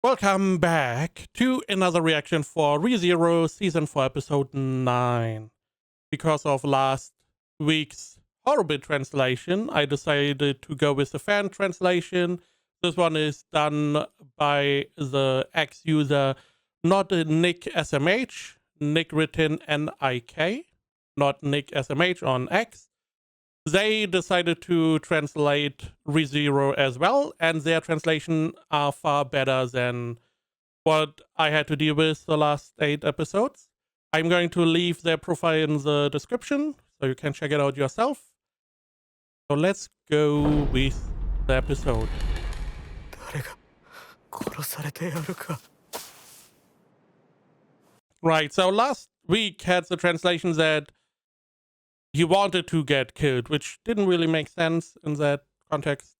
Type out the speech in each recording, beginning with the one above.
Welcome back to another reaction for ReZero Season 4 Episode 9. Because of last week's horrible translation, I decided to go with the fan translation. This one is done by the X user, not Nick SMH, Nick written N-I-K, not Nick SMH on X. They decided to translate ReZero as well, and their translation are far better than what I had to deal with the last 8 episodes. I'm going to leave their profile in the description, so you can check it out yourself. So let's go with the episode. Right, so last week had the translation that he wanted to get killed, which didn't really make sense in that context.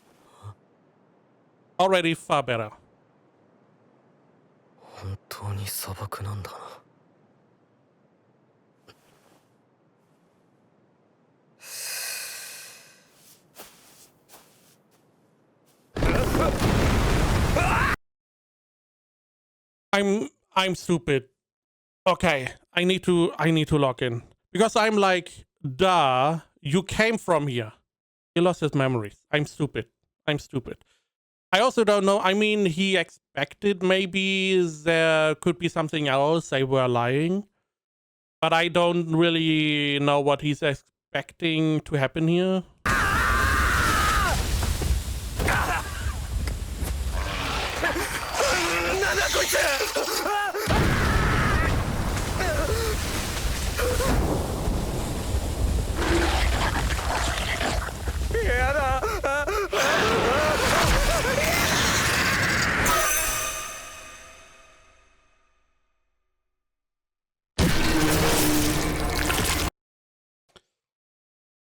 Already far better. I'm stupid. Okay, I need to log in. Because I'm like, duh, you came from here. He lost his memories. I'm stupid. I also don't know. I mean, he expected maybe there could be something else. They were lying. But I don't really know what he's expecting to happen here.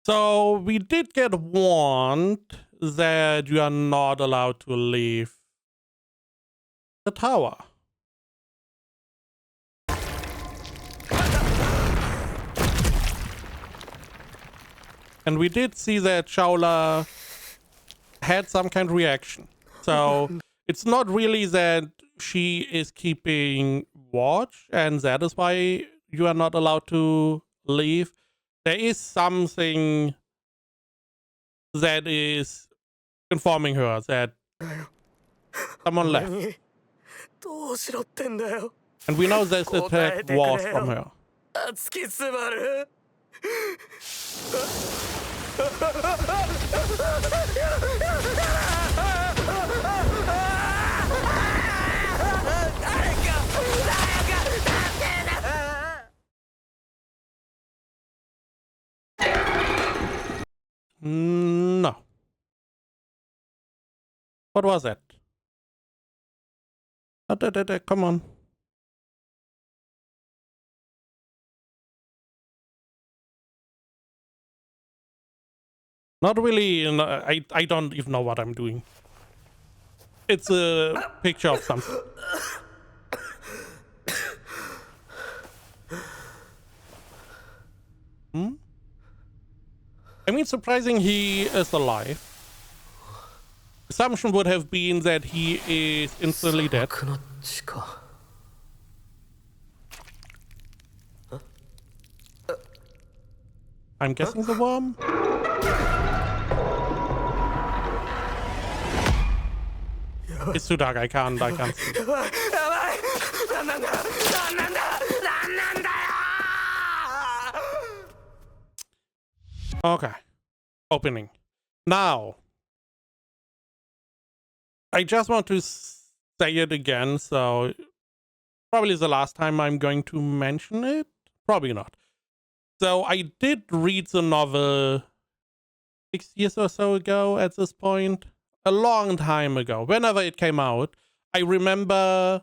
So we did get warned that you are not allowed to leave the tower. And we did see that Shaula had some kind of reaction. So it's not really that she is keeping watch and that is why you are not allowed to leave. There is something that is informing her that someone left. And we know this attack was from her. No. What was that? Come on. Not really. I don't even know what I'm doing. It's a picture of something. I mean, surprising he is alive. Assumption would have been that he is instantly dead. I'm guessing the worm? It's too dark, I can't see. Okay. Opening. Now. I just want to say it again, so probably the last time I'm going to mention it. Probably not. So I did read the novel 6 years or so ago at this point. A long time ago. Whenever it came out, I remember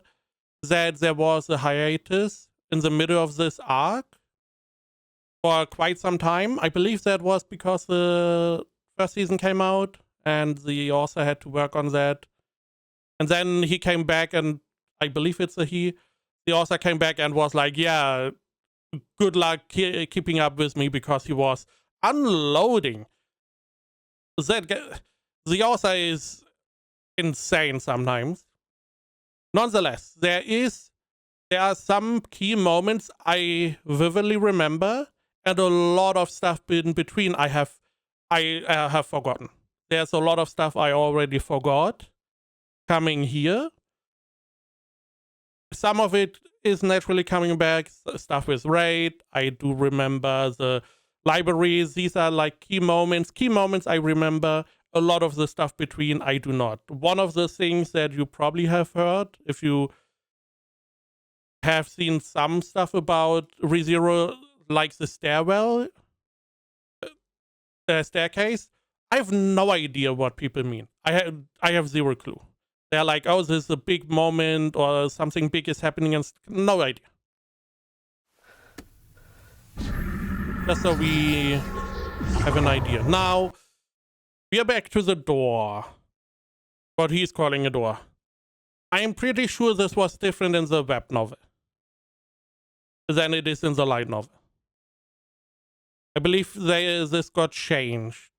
that there was a hiatus in the middle of this arc for quite some time. I believe that was because the first season came out and the author had to work on that. And then he came back, and I believe it's a he. The author came back and was like, yeah, good luck keeping up with me, because he was unloading. The author is insane sometimes. Nonetheless, there are some key moments I vividly remember, and a lot of stuff in between I have forgotten. There's a lot of stuff I already forgot coming here. Some of it is naturally coming back. Stuff with Raid. I do remember the libraries. These are like key moments. Key moments I remember. A lot of the stuff between I do not. One of the things that you probably have heard, if you have seen some stuff about ReZero, like the stairwell, staircase, I have no idea what people mean. I have zero clue. They're like, oh, this is a big moment or something big is happening, and no idea. Just so we have an idea. Now, we are back to the door. What he's calling a door. I am pretty sure this was different in the web novel than it is in the light novel. I believe this got changed.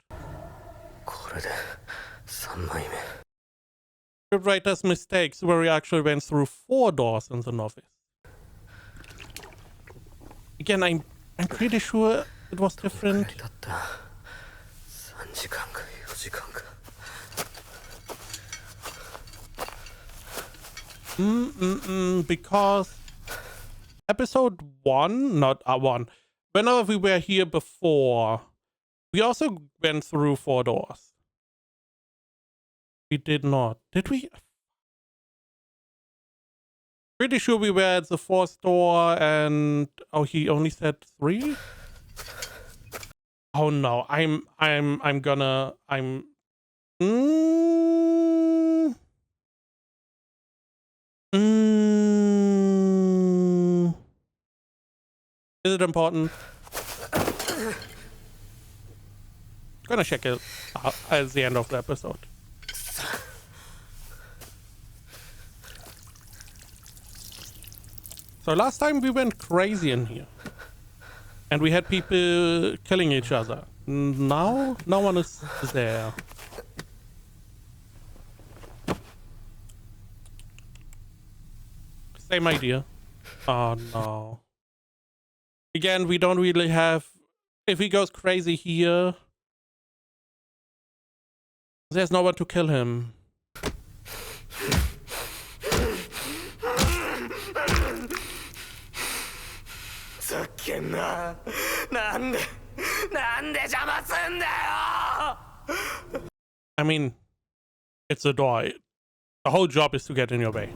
Scriptwriter's mistakes where he actually went through 4 doors in the novel. Again, I'm pretty sure it was different. Because episode 1, not 1, whenever we were here before, we also went through 4 doors. We did not. Did we? Pretty sure we were at the 4th door and... Oh, he only said 3? Oh no, I'm gonna... Is it important? Gonna check it out at the end of the episode. So last time we went crazy in here. And we had people killing each other. Now, no one is there. Same idea. Oh no. Again, we don't really have... If he goes crazy here, there's no one to kill him. I mean, it's a door. The whole job is to get in your way.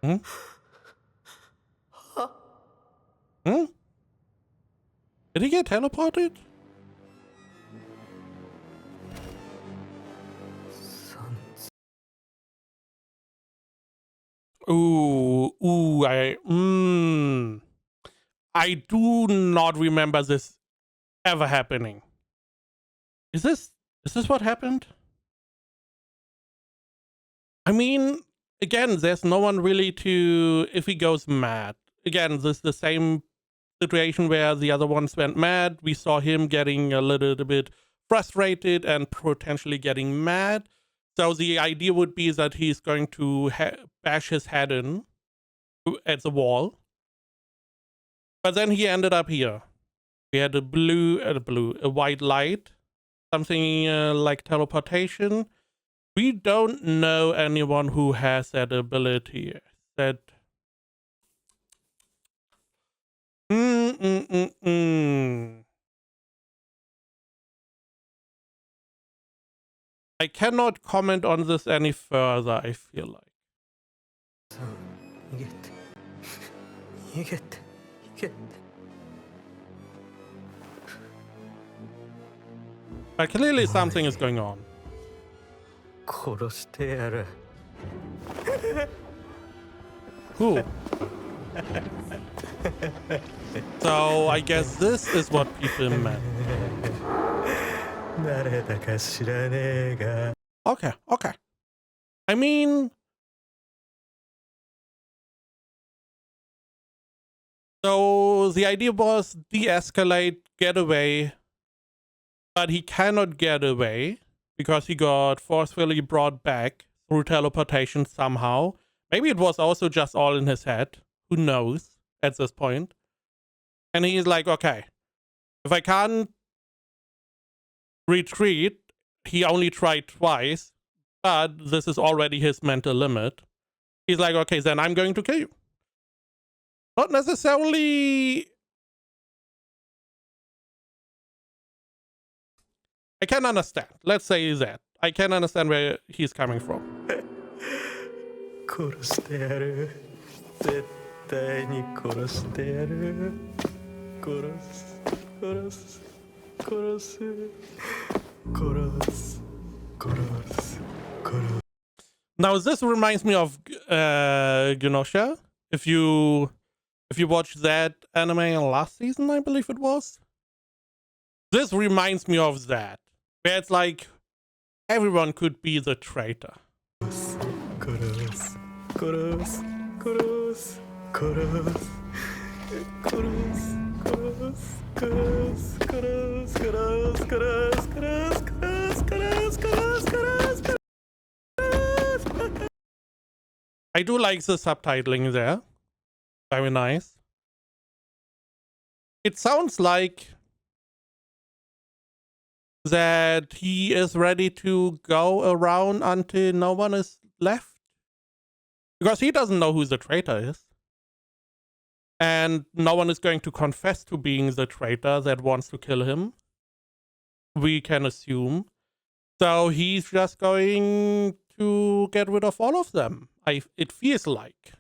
Hmm? Hmm? Did he get teleported? I do not remember this ever happening. Is this what happened? I mean, again, there's no one really to... If he goes mad. Again, this is the same situation where the other ones went mad. We saw him getting a little bit frustrated and potentially getting mad. So the idea would be that he's going to bash his head in at the wall. But then he ended up here. We had a white light. Something like teleportation. We don't know anyone who has that ability. I cannot comment on this any further, I feel like. But clearly something is going on. Cool. So I guess this is what people meant. Okay. I mean, So the idea was de-escalate, get away, but he cannot get away because he got forcefully brought back through teleportation somehow. Maybe it was also just all in his head. Who knows at this point? And he's like, okay, if I can't retreat, he only tried twice, but this is already his mental limit. He's like, okay, then I'm going to kill you. Not necessarily. I can understand. Let's say that. I can understand where he's coming from. 殺してやる絶対に殺してやる殺す殺す殺す殺す殺す Now this reminds me of Genosha. If you watch that anime last season, I believe it was. This reminds me of that. Where it's like everyone could be the traitor. 殺す殺す殺す殺す殺す殺す殺す殺す殺す殺す殺す殺す殺す殺す殺す I do like the subtitling there. Very nice. It sounds like that he is ready to go around until no one is left. Because he doesn't know who the traitor is. And no one is going to confess to being the traitor that wants to kill him. We can assume. So he's just going to get rid of all of them. It feels like.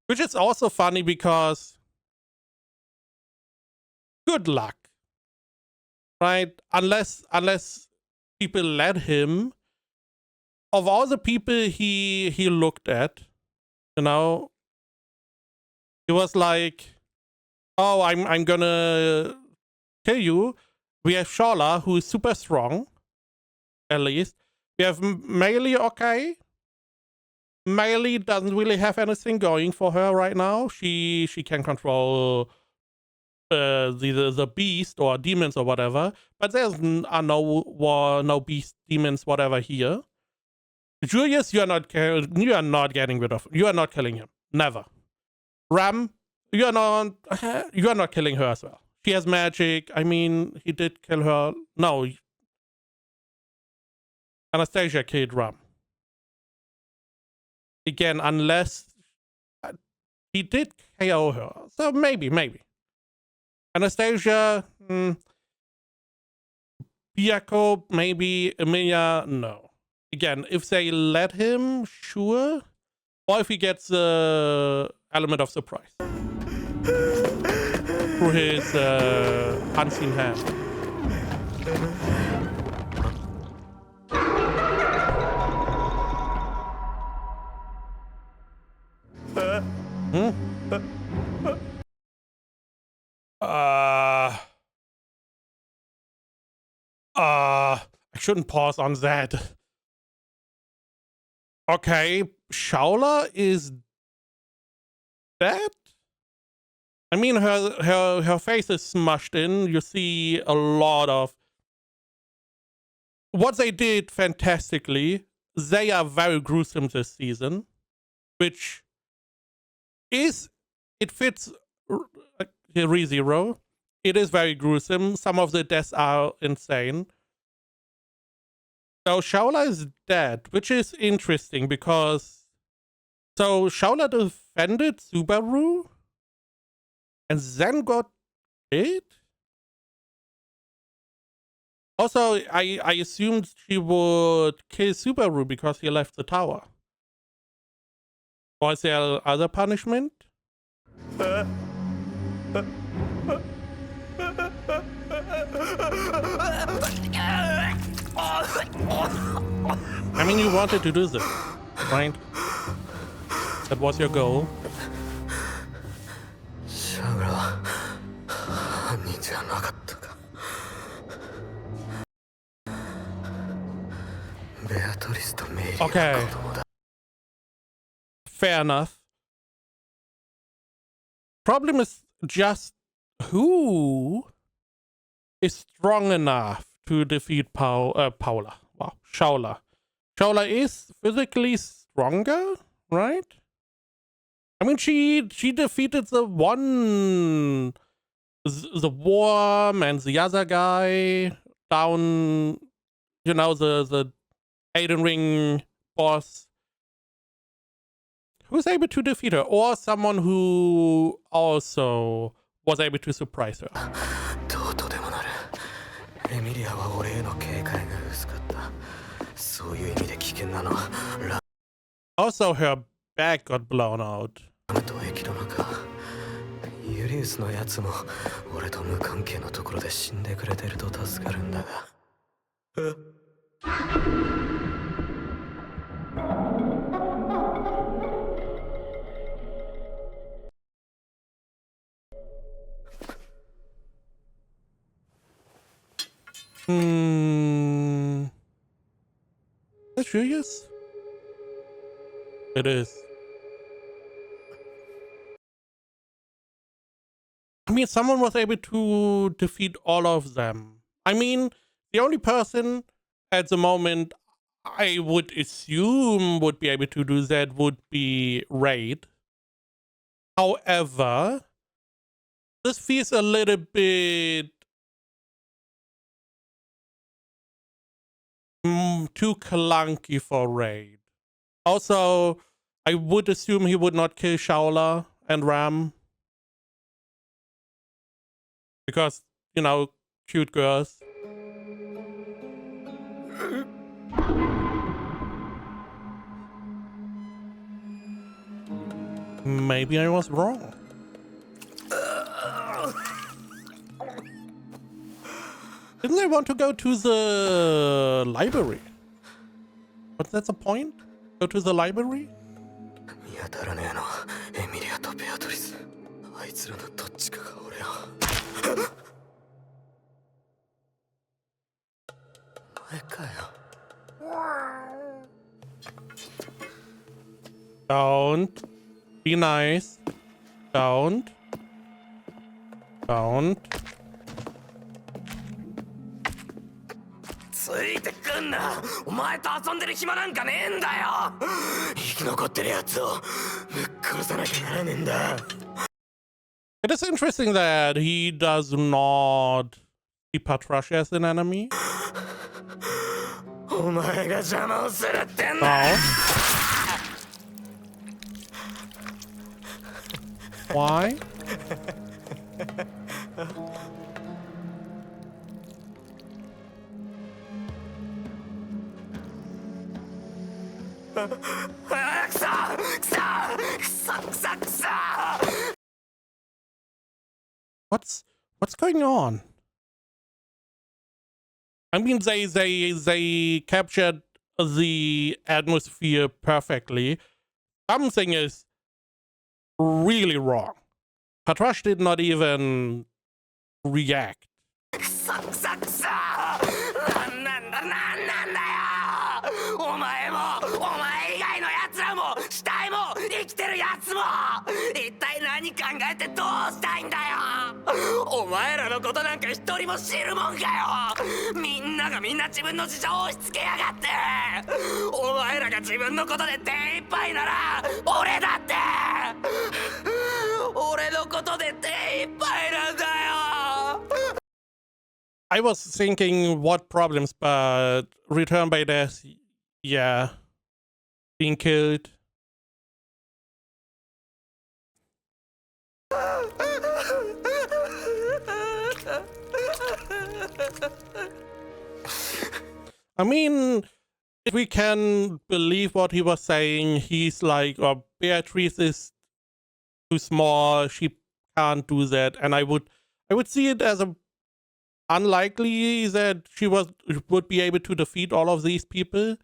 Which is also funny because good luck. Right? Unless people let him. Of all the people he looked at, you know, he was like, oh, I'm gonna kill you. We have Shala, who is super strong, at least. We have Meili, okay. Meili doesn't really have anything going for her right now. She can control the beast or demons or whatever, but there's no beast, demons, whatever here. Julius, you are not getting rid of. You are not killing him. Never. Ram, you are not killing her as well. She has magic. I mean, he did kill her. No. Anastasia killed Ram. Again, unless he did KO her. So maybe. Anastasia, Byakup, maybe. Emilia, no. Again, if they let him, sure. Or if he gets the element of surprise. Through his unseen hand. I shouldn't pause on that. Okay, Shaula is dead? I mean, her face is smushed in. You see a lot of... What they did fantastically, they are very gruesome this season, which is... It fits ReZero. It is very gruesome. Some of the deaths are insane. So Shaula is dead, which is interesting because... So Shaula defended Subaru and then got killed? Also, I assumed she would kill Subaru because he left the tower. Was there other punishment? I mean, you wanted to do this, right? That was your goal. Okay. Fair enough. Problem is just who is strong enough to defeat Paula. Wow, Shaula. Shaula is physically stronger, right? I mean, she defeated the worm and the other guy down, you know, the Aiden Ring boss. Who was able to defeat her, or someone who also was able to surprise her. Also, her back got blown out. ユリウスのやつも俺と無関係のところで死んでくれてると助かるんだが。Is that serious? It is. I mean, someone was able to defeat all of them. I mean, the only person at the moment I would assume would be able to do that would be Raid. However, this feels a little bit too clunky for Raid. Also, I would assume he would not kill Shaula and Ram. Because, you know, cute girls. Maybe I was wrong. Didn't I want to go to the library? But that's a point? Go to the library? 見当たらねえのエミリアとベアトリス。あいつらのどっちかが俺を。前かよ。Don't be nice. Don't. Don't. ついてくんな。お前と遊んでる暇なんかねえんだよ。生き残ってるやつをぶっ殺さなきゃならねえんだ。It is interesting that he does not see Patrash as an enemy. お前が邪魔をするってんだ。Why? What's going on? I mean, they captured the atmosphere perfectly. Something is really wrong. Patrash did not even react. お前もお前以外のやつらも死体も生きてるやつも一体何考えてどうしたいんだよ。お前らのことなんか一人も知るもんかよ。みんながみんな自分の事情を押し付けやがって。お前らが自分のことで手一杯なら俺だって俺のことで手一杯なんだよ。 I was thinking what problems, but Return by Death, yeah, being killed. I mean, if we can believe what he was saying, he's like, or Beatrice is too small, she can't do that, and I would see it as a unlikely that she would be able to defeat all of these people.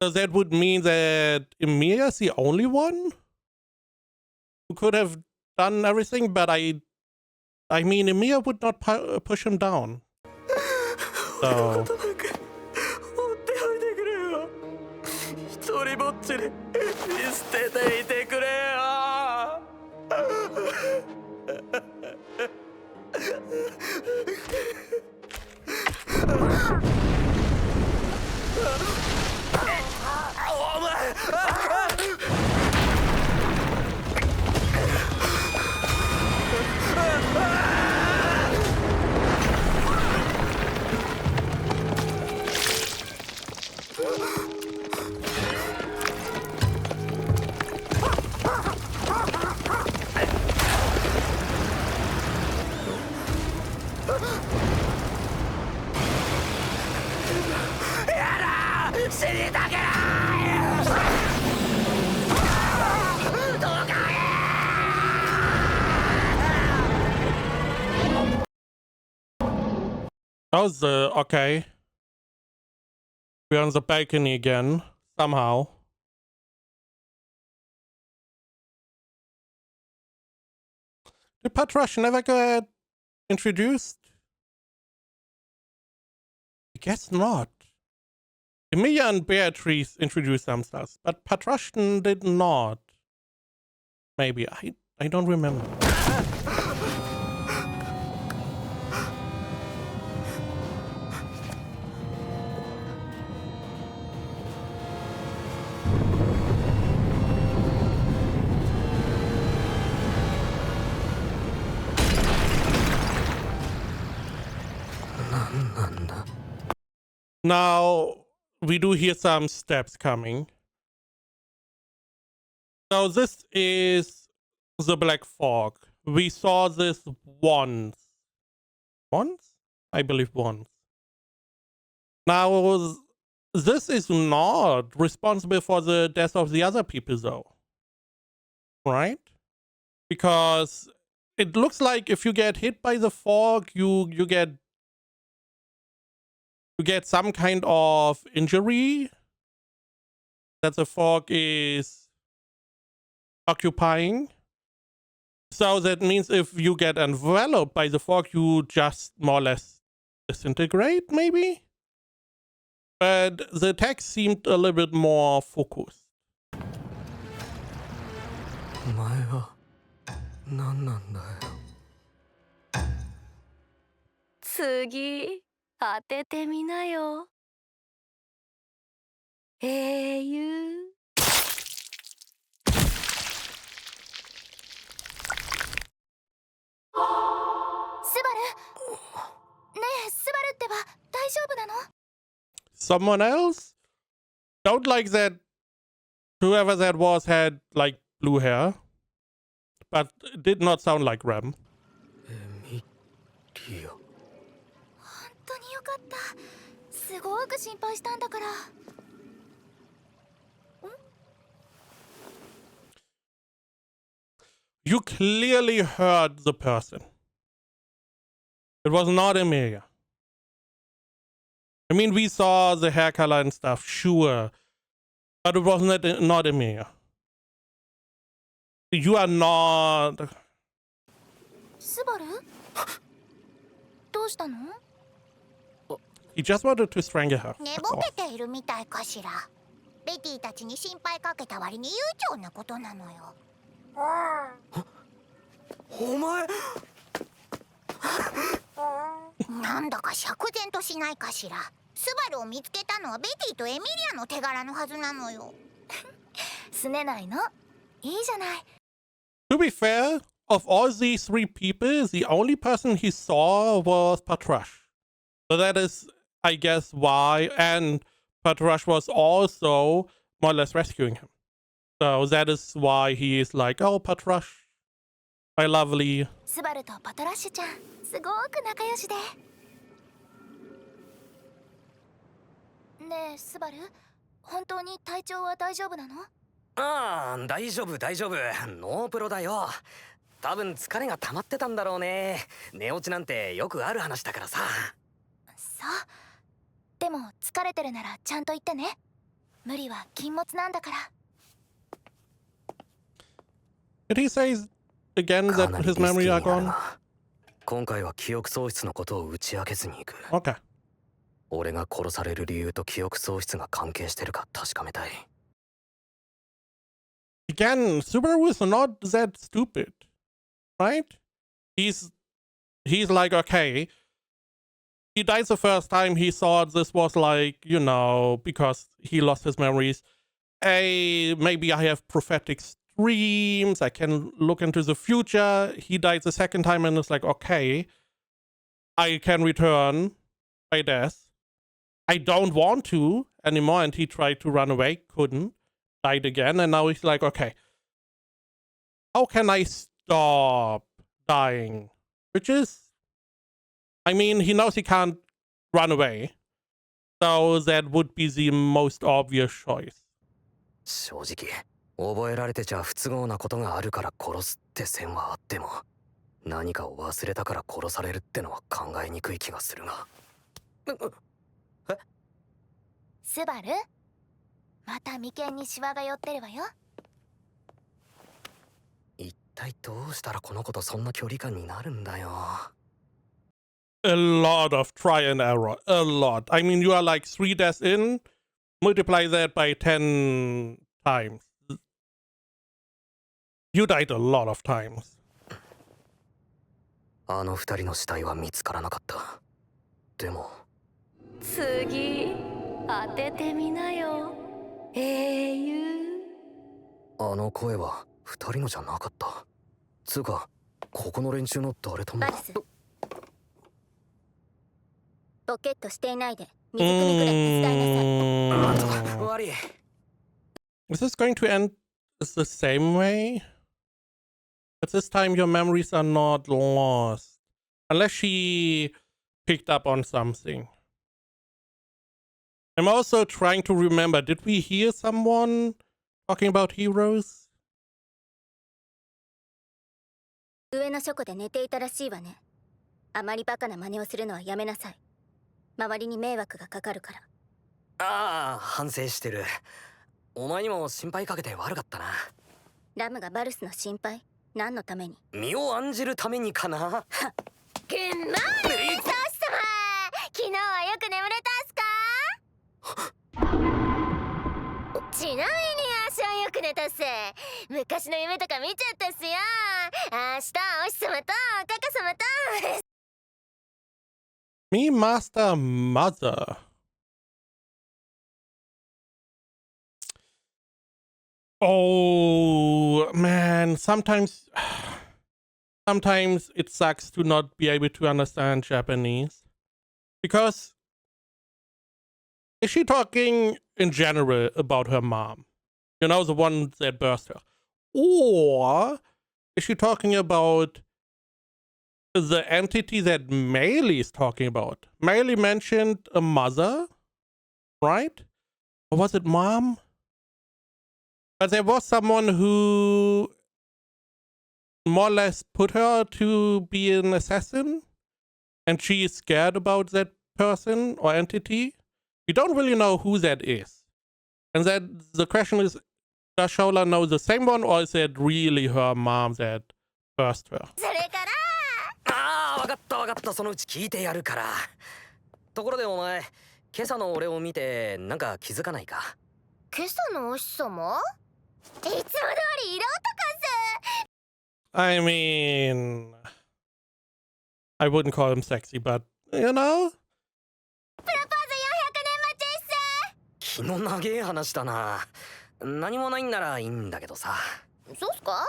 So that would mean that Emilia is the only one who could have done everything, but I mean, Emilia would not push him down. So 一人ぼっちで見捨てていてくれよ。That was okay. We're on the balcony again, somehow. Did Patrush never get introduced? I guess not. Emilia and Beatrice introduced themselves, but Patrush did not. Maybe. I don't remember. Now, we do hear some steps coming. So this is the Black Fog. We saw this once. Once? I believe once. Now, this is not responsible for the death of the other people, though. Right? Because it looks like if you get hit by the fog, you get some kind of injury that the fog is occupying. So that means if you get enveloped by the fog, you just more or less disintegrate, maybe? But the text seemed a little bit more focused. お前は何なんだよ。次当ててみなよ。英雄。スバル。ねえ、スバルってば大丈夫なの？ Someone else? Don't like that whoever that was had like blue hair, but it did not sound like Rem. エミリア。本当によかった。すごく心配したんだから。You clearly heard the person. It was not Emilia. I mean, we saw the hair color and stuff, sure, but it was not Emilia. You are not. スバル？どうしたの？ He just wanted to strangle her. 寝 That's ぼ all. けているみたいかしら。ベティたちに心配かけた割に悠長なことなのよ。お前。なんだか釈然としないかしら。スバルを見つけたのはベティとエミリアの手柄のはずなのよ。すねないの？いいじゃない。To be fair, of all these three people, the only person he saw was Patrush. So that is, I guess, why. And Patrush was also more or less rescuing him. So that is why he is like, oh, Patrush, my lovely. スバルとパトラッシュちゃん、すごく仲良しで。ねえ、スバル、本当に体調は大丈夫なの？ああ、大丈夫大丈夫。ノープロだよ。多分疲れが溜まってたんだろうね。寝落ちなんてよくある話だからさ。そう。でも疲れてるならちゃんと言ってね。無理は禁物なんだから。Did he say again that his memory are gone? 今回は記憶喪失のことを打ち明けずに行く。Okay. 俺が殺される理由と記憶喪失が関係してるか確かめたい。Again, Subaru is not that stupid, right? He's he's like, okay, he died the first time. He thought this was like, because he lost his memories. Maybe I have prophetic dreams. I can look into the future. He died the second time and it's like, okay, I can return by death. I don't want to anymore. And he tried to run away, couldn't, died again. And now he's like, okay, how can I stop dying? Which is, I mean, he knows he can't run away. So that would be the most obvious choice. 正直覚えられてちゃ不都合なことがあるから殺すって線はあっても何かを忘れたから殺されるってのは考えにくい気がするが。スバル、また眉間にシワが寄ってるわよ。一体どうしたらこの子とそんな距離感になるんだよ。A lot of try and error. A lot. I mean, you are like 3 deaths in, multiply that by 10 times. You died a lot of times. あの二人の死体は見つからなかった。でも次当ててみなよ英雄。あの声は二人のじゃなかった。つうかここの連中の誰とも。バルス、ポケットしていないで水汲みくらい手伝いなさい。悪い。 Is this going to end the same way? But this time your memories are not lost. Unless she picked up on something. I'm also trying to remember, did we hear someone talking about heroes? 上の書庫で寝ていたらしいわね。あまりバカな真似をするのはやめなさい。周りに迷惑がかかるから。ああ、反省してる。お前にも心配かけて悪かったな。ラムがバルスの心配？何のために？身を案じるためにかな。グッモーニング、ソーシ様。昨日はよく眠れたっすか？ちなみに足はよく寝たっす。昔の夢とか見ちゃったっすよ。明日お日様とカカ様と。Me, Master, Mother. Oh, man. Sometimes it sucks to not be able to understand Japanese. Because is she talking in general about her mom? You know, the one that birthed her. Or is she talking about the entity that Meili is talking about? Meili mentioned a mother, right? Or was it mom? But there was someone who more or less put her to be an assassin, and she is scared about that person or entity. We don't really know who that is. And then the question is, does Shola know the same one, or is it really her mom that birthed her? それから。ああ、わかったわかった。そのうち聞いてやるから。ところでお前、今朝の俺を見てなんか気づかないか？今朝のお日様？いつも通り色男っす。I mean, I wouldn't call him sexy, but, you know? プロポーズ400年待ちっす。気の長え話だな。何もないんならいいんだけどさ。そうっすか？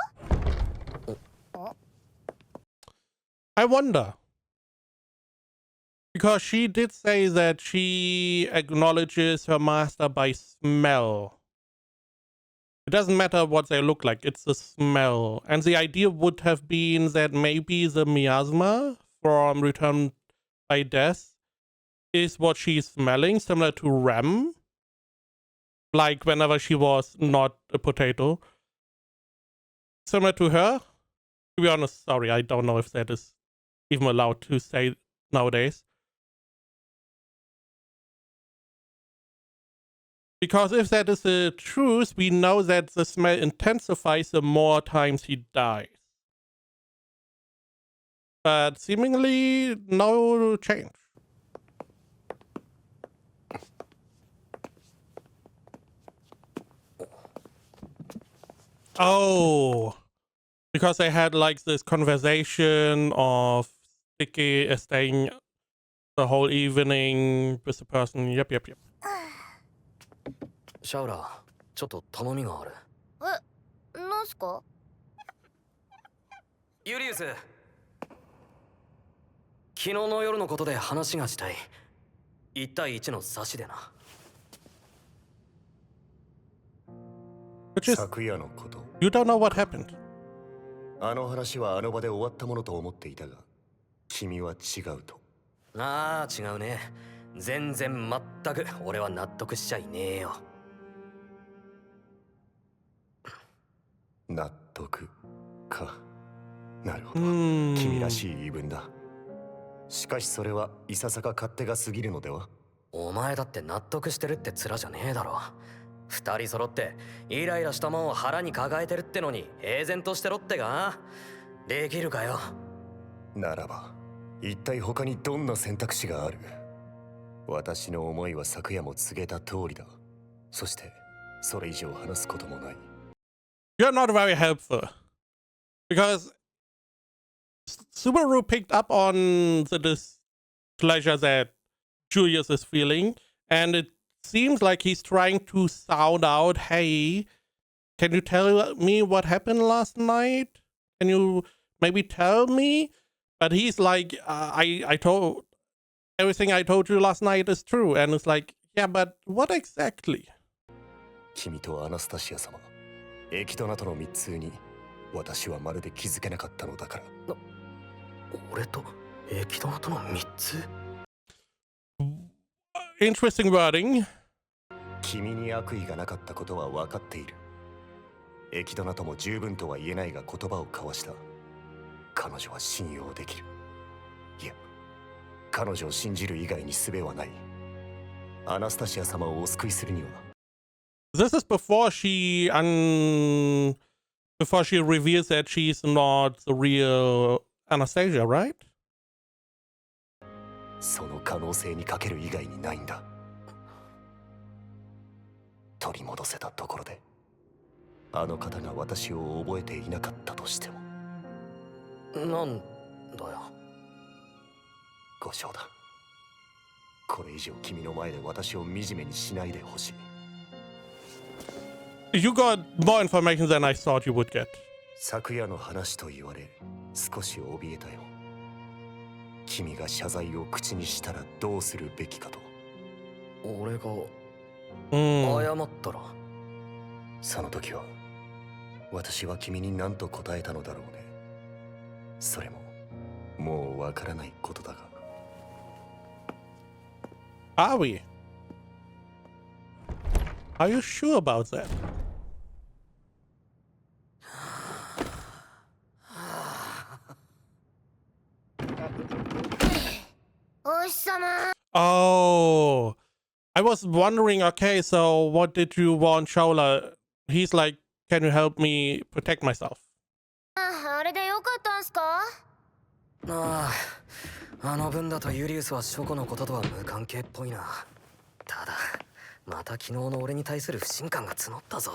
I wonder. Because she did say that she acknowledges her master by smell. It doesn't matter what they look like, it's the smell. And the idea would have been that maybe the miasma from Return by Death is what she's smelling, similar to Rem. Like whenever she was not a potato. Similar to her. To be honest, sorry, I don't know if that is even allowed to say nowadays. Because if that is the truth, we know that the smell intensifies the more times he dies. But seemingly no change. Oh, because they had like this conversation of Vicky is staying the whole evening with the person. Yep. シャウラちょっと頼みがある。なんすか？ユリウス、昨日の夜のことで話がしたい。1対1の差しでな。Which is, 昨夜のこと。 you don't know what happened. あの話はあの場で終わったものと思っていたが、君は違うと。ああ、違うね。全然全く俺は納得しちゃいねえよ。納得か。なるほど。Hmm. 君らしい言い分だ。しかしそれはいささか勝手が過ぎるのでは？お前だって納得してるって面じゃねえだろ。二人揃ってイライラしたもんを腹に抱えてるってのに平然としてろってができるかよ。ならば一体他にどんな選択肢がある？私の思いは昨夜も告げた通りだ。そしてそれ以上話すこともない。 You're not very helpful. Because Subaru picked up on the displeasure that Julius is feeling, and it seems like he's trying to sound out, hey, can you tell me what happened last night? Can you maybe tell me? But he's like, I told everything I told you last night is true. And it's like, yeah, but what exactly? 君とアナスタシア様、エキドナとの密通に私はまるで気づけなかったのだから。俺とエキドナとの3つ？ Interesting wording. 君に悪意がなかったことは分かっている。エキドナとも十分とは言えないが言葉を交わした。彼女は信用できる。いや、彼女を信じる以外に術はない。アナスタシア様をお救いするには。This is before she reveals that she's not the real Anastasia, right? その可能性にかける以外にないんだ。取り戻せたところで、あの方が私を覚えていなかったとしても。なんだよ。ご承だ。これ以上君の前で私を惨めにしないでほしい。You got more information than I thought you would get. 昨夜の話と言われ、少し怯えたよ。君が謝罪を口にしたらどうするべきかと。俺がMm. 謝ったら、その時は私は君に何と答えたのだろうね。それももうわからないことだが。 Are we? Are you sure about that? お日様。 Oh, I was wondering, okay, so what did you want Shola? He's like, can you help me protect myself? あれでよかったんすか？ああの分だとユリウスはショコのこととは無関係っぽいな。ただまた昨日の俺に対する不信感が募ったぞ。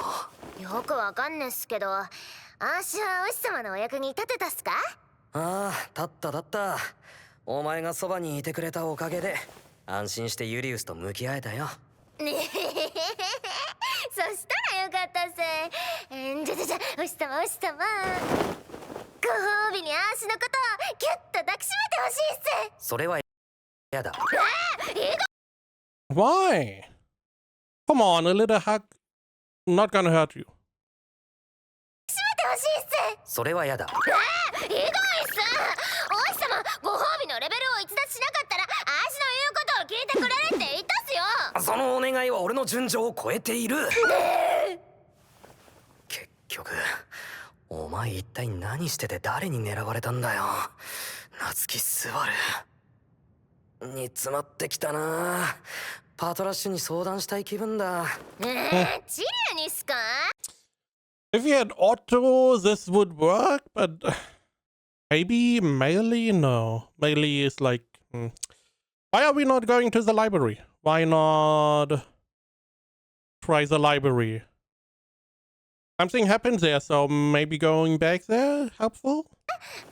よくわかんねえっすけど、あーしはお日様のお役に立てたっすか？ああ、立った。お前がそばにいてくれたおかげで安心してユリウスと向き合えたよ。ねえそしたらよかったっす。じゃお日様。ご褒美にあーしのことをキュッと抱きしめてほしいっす。それは嫌だ。Why? Come on, a little hug. Not gonna hurt you. しめてほしいっす。それは嫌だ。ひどいっす。お日様、ご褒美のレベルを逸脱しなかったらあーしの言うことを聞いてくれるって言ったっすよ。そのお願いは俺の順序を超えている。結局お前一体何してて誰に狙われたんだよ。夏木スバル煮詰まってきたな。パトラッシュに相談したい気分だ。チリアにっすか？ If you had Otto, this would work, but maybe Melee? No. Melee is like, why are we not going to the library? Why not try the library? Something happened there, so maybe going back there helpful?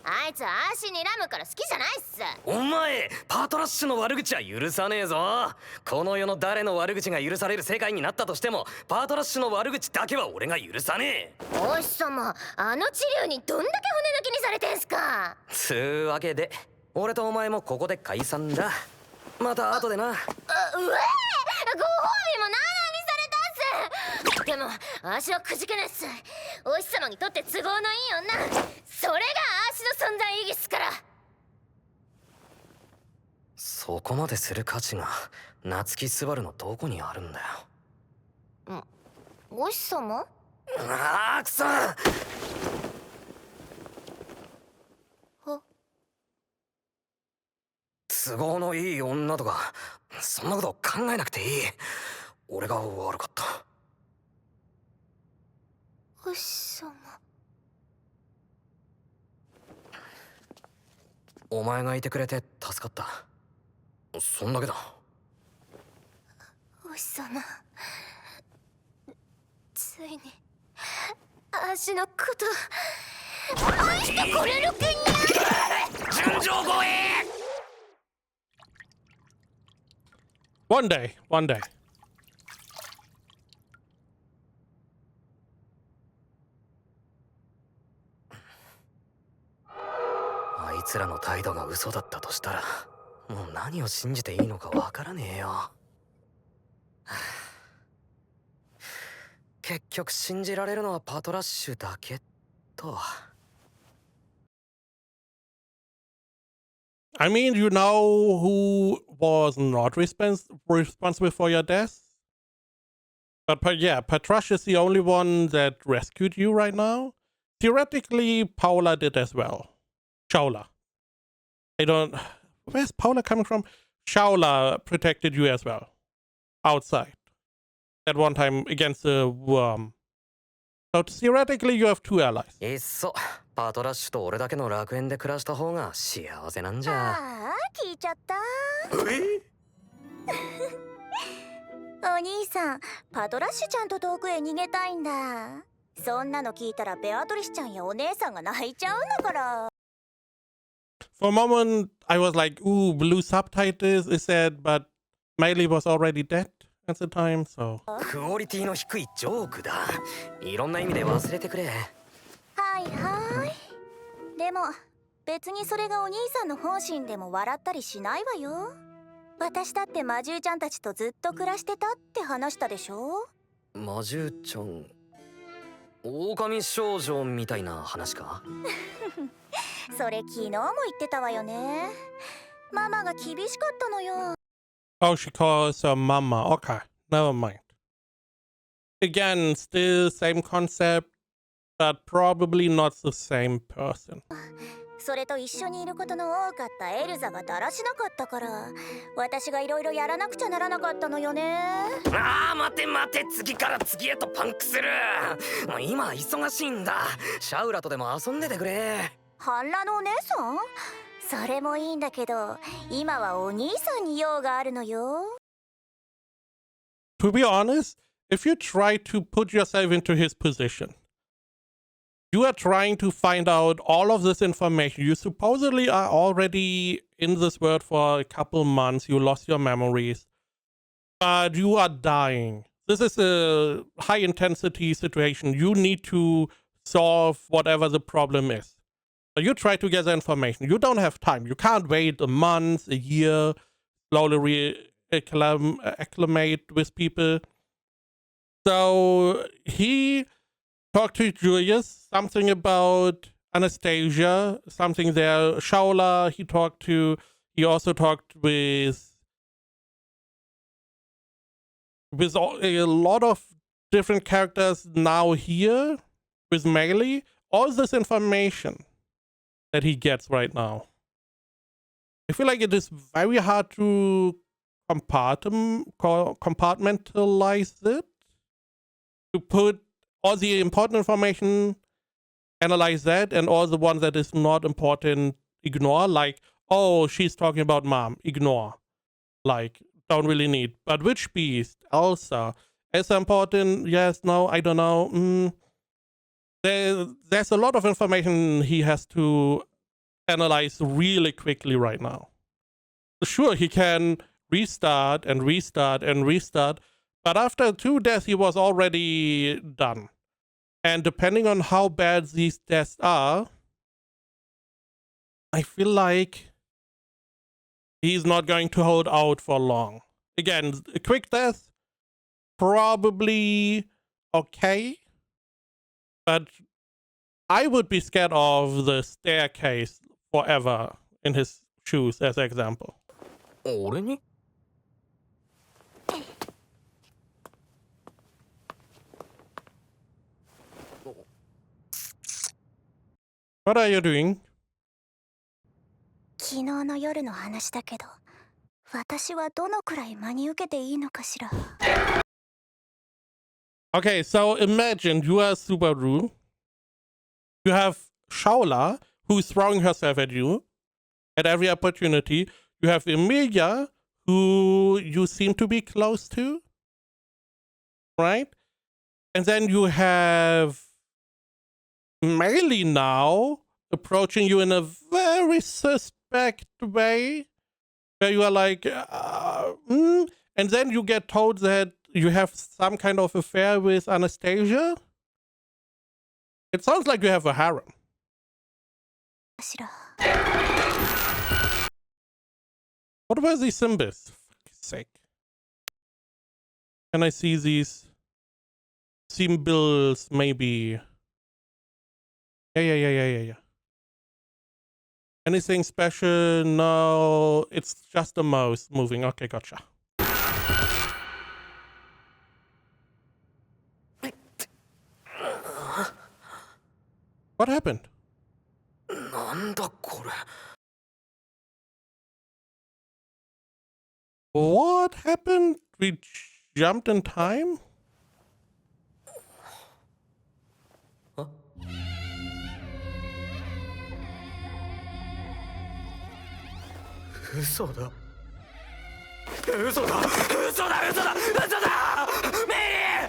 あいつ足にラムから好きじゃないっす。お前パトラッシュの悪口は許さねえぞ。この世の誰の悪口が許される世界になったとしてもパトラッシュの悪口だけは俺が許さねえ。お日様、あの治療にどんだけ骨抜きにされてんすか。つうわけで俺とお前もここで解散だ。また後でな。ご褒美もなーなにされたっす。でも足はくじけないっす。お日様にとって都合のいい女、それが足の存在意義っすから。そこまでする価値が夏木スバルのどこにあるんだよ。お日様？ああくそ。都合のいい女とかそんなこと考えなくていい。俺が悪かった。お日様。お前がいてくれて助かった。そんだけだ。お日様、ついに足のこと愛してくれるけにゃ。純情超え。One day. あいつらの態度が嘘だったとしたらもう何を信じていいのかわからねえよ。結局信じられるのはパトラッシュだけと。I mean, you know who was not responsible for your death? But yeah, Patrash is the only one that rescued you right now. Theoretically, Paula did as well. Shaula. Where's Paula coming from? Shaula protected you as well. Outside. At one time against the worm. So theoretically, you have two allies. いっそパトラッシュと俺だけの楽園で暮らした方が幸せなんじゃ。ああ、聞いちゃった。お兄さん、パトラッシュちゃんと遠くへ逃げたいんだ。そんなの聞いたらベアトリスちゃんやお姉さんが泣いちゃうんだから。For a moment, I was like, ooh, blue subtitles is sad, but Miley was already dead at the time, so. クオリティの低いジョークだ。いろんな意味で忘れてくれ。はいはい。でも別にそれがお兄さんの本心でも笑ったりしないわよ。私だって魔獣ちゃんたちとずっと暮らしてたって話したでしょ。魔獣ちゃん、狼少女みたいな話か。それ昨日も言ってたわよね。ママが厳しかったのよ。Oh, she calls her mama. Okay, never mind. Again, still same concept, but probably not the same person. それと一緒にいることの多かったエルザがだらしなかったから私がいろいろやらなくちゃならなかったのよね。ああ、待て待て、次から次へとパンクする。もう今忙しいんだ。シャウラとでも遊んでてくれ。半裸のお姉さん？それもいいんだけど今はお兄さんに用があるのよ。 To be honest, if you try to put yourself into his position, you are trying to find out all of this information. You supposedly are already in this world for a couple months. You lost your memories, but you are dying. This is a high intensity situation. You need to solve whatever the problem is. So you try to get the information. You don't have time. You can't wait a month, a year, slowly acclimate with people. So he talked to Julius, something about Anastasia, something there. Shaula, he also talked with a lot of different characters now here with Melee. All this information that he gets right now. I feel like it is very hard to compartmentalize it, to put all the important information, analyze that, and all the ones that is not important, ignore. Like, oh, she's talking about mom, ignore. Like, don't really need. But which beast? Elsa. Elsa important? Yes, no, I don't know. there's a lot of information he has to analyze really quickly right now. Sure, he can restart and restart and restart, but after 2 deaths, he was already done. And depending on how bad these deaths are, I feel like he's not going to hold out for long. Again, a quick death, probably okay, but I would be scared of the staircase forever in his shoes, as an example. 俺に What are you doing? 昨日の夜の話だけど、私はどのくらい真に受けていいのかしら。Okay, so imagine you are Subaru. You have Shaola, who's throwing herself at you at every opportunity. You have Emilia, who you seem to be close to, right? And then you have Meili now approaching you in a very suspect way, where you are like, and then you get told that you have some kind of affair with Anastasia. It sounds like you have a harem. しら。 What were these symbols? For fuck's sake. Can I see these symbols maybe? Yeah. Anything special? No, it's just the mouse moving. Okay, gotcha. What happened? なんだこれ What happened? We jumped in time? 嘘だ嘘だメイリー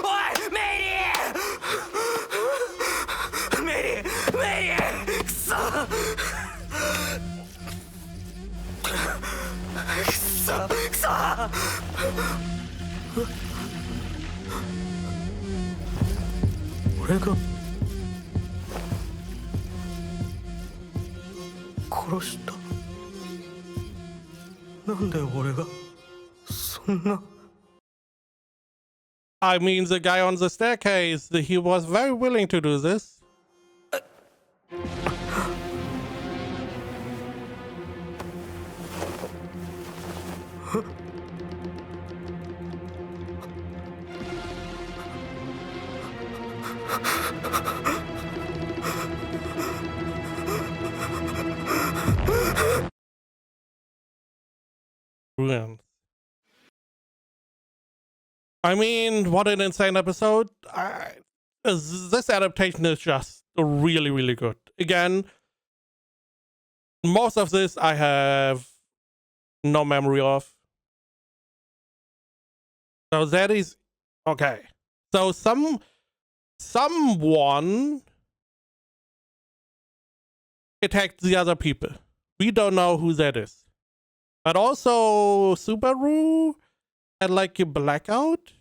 おいメイリーくそ俺が殺したなんで俺がそんな I mean, the guy on the staircase, he was very willing to do this. Brilliant. I mean, what an insane episode. This adaptation is just really, really good. Again, most of this I have no memory of. So that is okay. So someone attacked the other people. We don't know who that is. But also Subaru had like a blackout.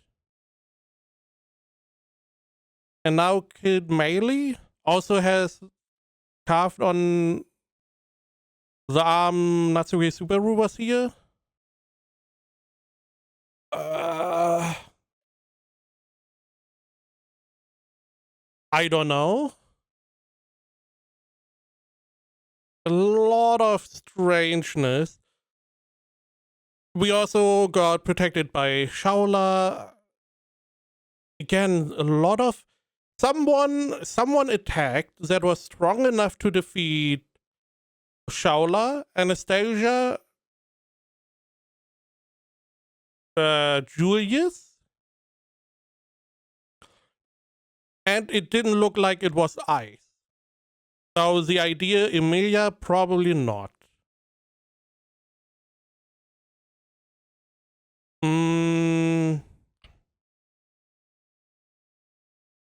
And now Kid Meili also has carved on the arm Natsuki Subaru was here. I don't know. A lot of strangeness. We also got protected by Shaola. Again, a lot of someone attacked that was strong enough to defeat Shaola, Anastasia, Julius, and it didn't look like it was ice. So the idea, Emilia, probably not.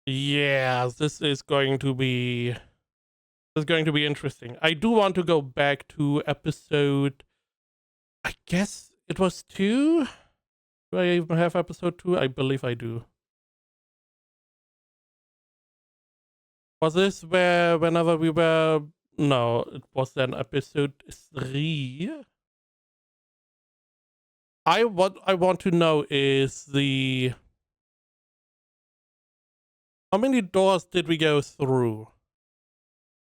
Yeah, this is going to be interesting. I do want to go back to episode, I guess it was 2. Do I even have episode 2? I believe I do. Was this where whenever we were... No, it was then episode 3. What I want to know is how many doors did we go through?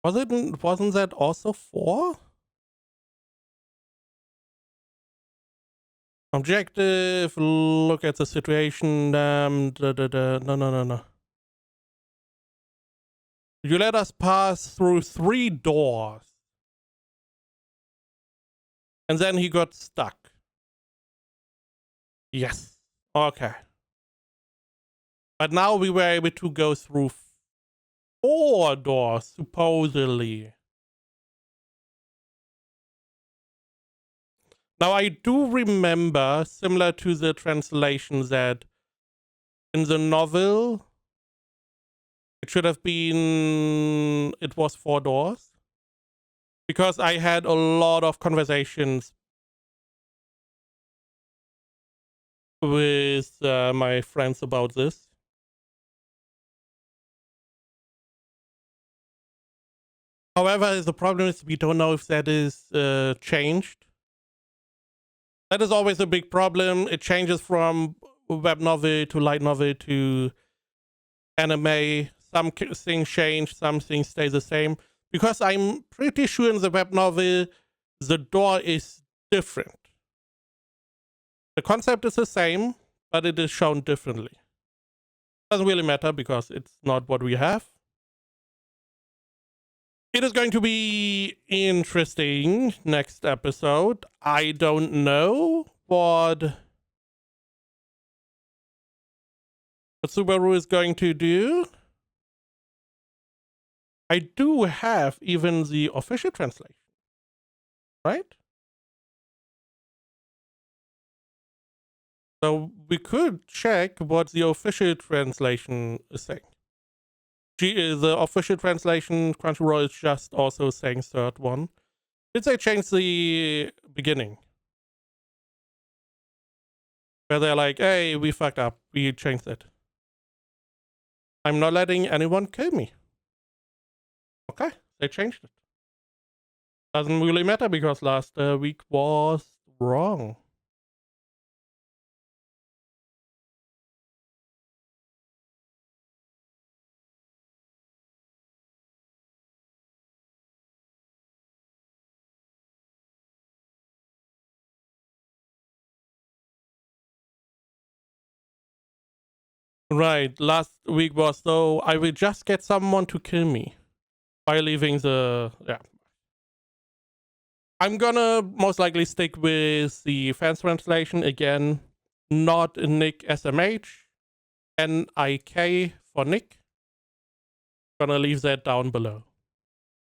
Wasn't that also 4? Objective, look at the situation, no. You let us pass through 3 doors. And then he got stuck. Yes. Okay. But now we were able to go through 4 doors, supposedly. Now I do remember, similar to the translation, that in the novel, it was 4 doors. Because I had a lot of conversations with my friends about this. However, the problem is we don't know if that is changed. That is always a big problem. It changes from web novel to light novel to anime. Some things change, some things stay the same. Because I'm pretty sure in the web novel, the door is different. The concept is the same, but it is shown differently. Doesn't really matter because it's not what we have. It is going to be interesting next episode. I don't know what Subaru is going to do. I do have even the official translation, right? So we could check what the official translation is saying. The official translation, Crunchyroll, is just also saying third one. Did they change the beginning? Where they're like, hey, we fucked up. We changed it. I'm not letting anyone kill me. Okay, they changed it. Doesn't really matter because last week was wrong. Right, last week was though, I will just get someone to kill me by leaving the... Yeah. I'm gonna most likely stick with the fans translation again. Not Nick SMH. NIK for Nick. Gonna leave that down below.